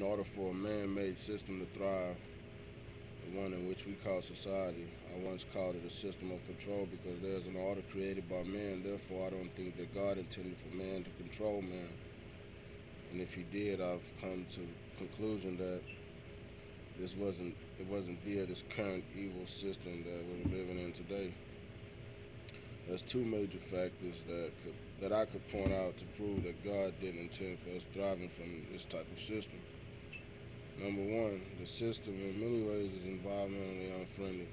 order for a man-made system to thrive, the one in which we call society, I once called it a system of control because there's an order created by man. Therefore, I don't think that God intended for man to control man. And if he did, I've come to the conclusion that it wasn't via this current evil system that we're living in today. There's two major factors that I could point out to prove that God didn't intend for us thriving from this type of system. Number one, the system in many ways is environmentally unfriendly.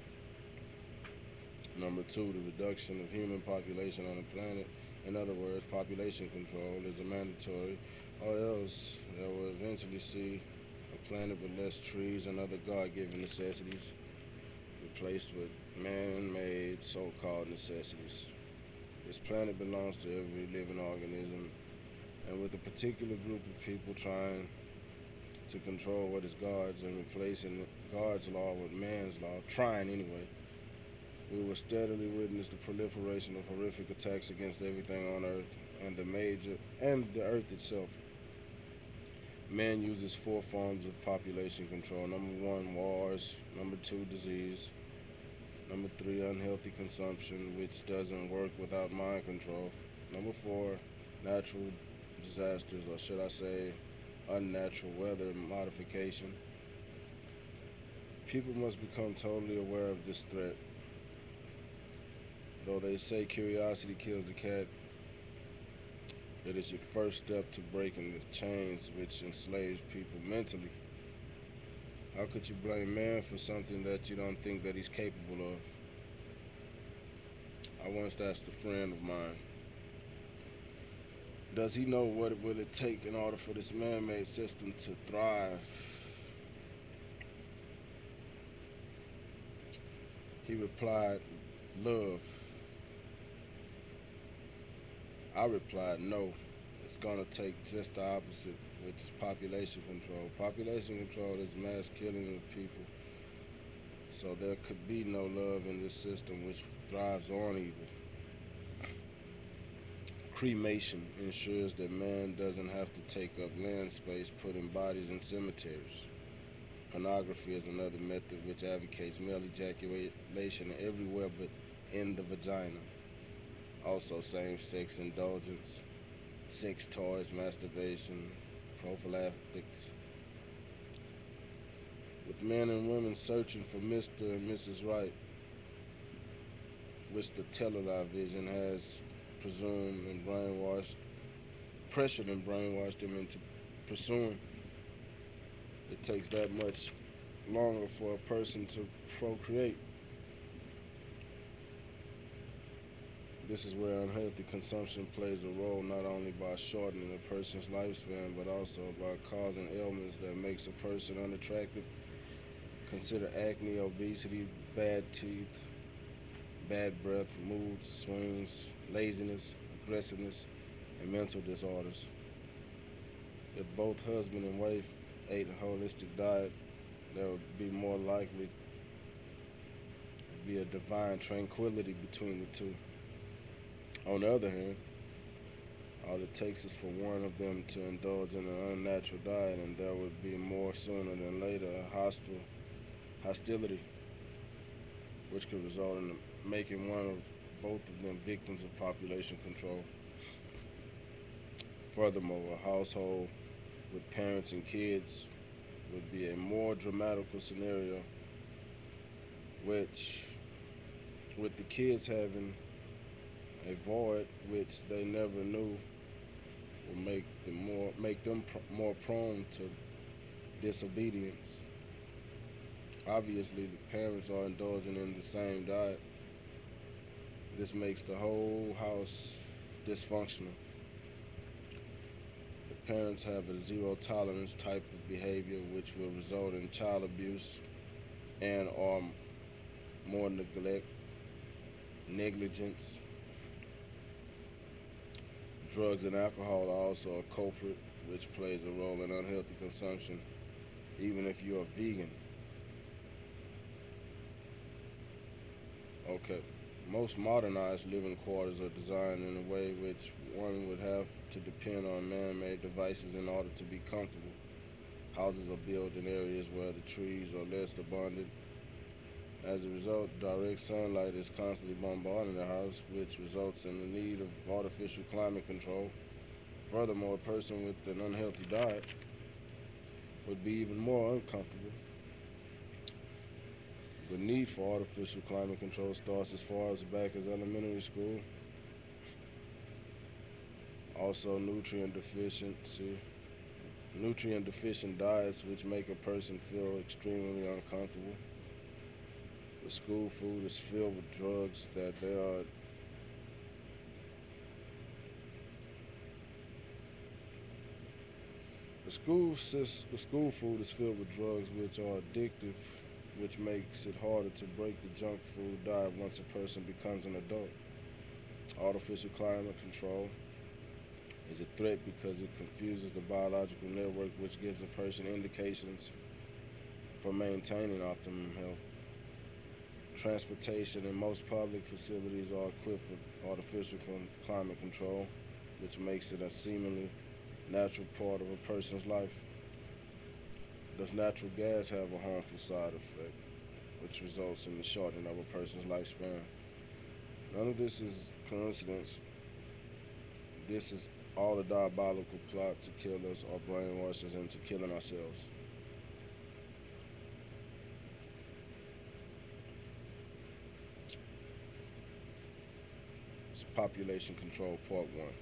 Number two, the reduction of human population on the planet. In other words, population control is a mandatory, or else they will eventually see a planet with less trees and other God-given necessities replaced with man-made so-called necessities. This planet belongs to every living organism, and with a particular group of people trying to control what is God's and replacing God's law with man's law, trying anyway, we will steadily witness the proliferation of horrific attacks against everything on Earth and the Earth itself. Man uses four forms of population control. Number one, wars. Number two, disease. Number three, unhealthy consumption, which doesn't work without mind control. Number four, natural disasters, or should I say, unnatural weather modification. People must become totally aware of this threat. Though they say curiosity kills the cat, it is your first step to breaking the chains which enslaves people mentally. How could you blame man for something that you don't think that he's capable of? I once asked a friend of mine, does he know what it will it take in order for this man-made system to thrive? He replied, love. I replied, no. It's going to take just the opposite, which is population control. Population control is mass killing of people. So there could be no love in this system which thrives on evil. Cremation ensures that man doesn't have to take up land space putting bodies in cemeteries. Pornography is another method which advocates male ejaculation everywhere but in the vagina. Also, same-sex indulgence, sex toys, masturbation, prophylactics. With men and women searching for Mr. and Mrs. Right, which the television has presumed and pressured and brainwashed them into pursuing. It takes that much longer for a person to procreate. This is where unhealthy consumption plays a role not only by shortening a person's lifespan but also by causing ailments that makes a person unattractive. Consider acne, obesity, bad teeth, bad breath, mood swings, laziness, aggressiveness, and mental disorders. If both husband and wife ate a holistic diet, there would be more likely to be a divine tranquility between the two. On the other hand, all it takes is for one of them to indulge in an unnatural diet, and there would be more sooner than later a hostility, which could result in making one of both of them victims of population control. Furthermore, a household with parents and kids would be a more dramatical scenario, which, with the kids having a void which they never knew, will make them more prone to disobedience. Obviously, the parents are indulging in the same diet. This makes the whole house dysfunctional. The parents have a zero tolerance type of behavior which will result in child abuse and or more neglect, negligence. Drugs and alcohol are also a culprit which plays a role in unhealthy consumption, even if you're a vegan. Okay. Most modernized living quarters are designed in a way which one would have to depend on man-made devices in order to be comfortable. Houses are built in areas where the trees are less abundant. As a result, direct sunlight is constantly bombarding the house, which results in the need of artificial climate control. Furthermore, a person with an unhealthy diet would be even more uncomfortable. The need for artificial climate control starts as far as back as elementary school. Also, nutrient deficient diets, which make a person feel extremely uncomfortable. The school food is filled with drugs that they are the school food is filled with drugs which are addictive, which makes it harder to break the junk food diet once a person becomes an adult. Artificial climate control is a threat because it confuses the biological network, which gives a person indications for maintaining optimum health. Transportation and most public facilities are equipped with artificial climate control, which makes it a seemingly natural part of a person's life. Does natural gas have a harmful side effect, which results in the shortening of a person's lifespan? None of this is coincidence. This is all a diabolical plot to kill us or brainwash us into killing ourselves. It's population control, part one.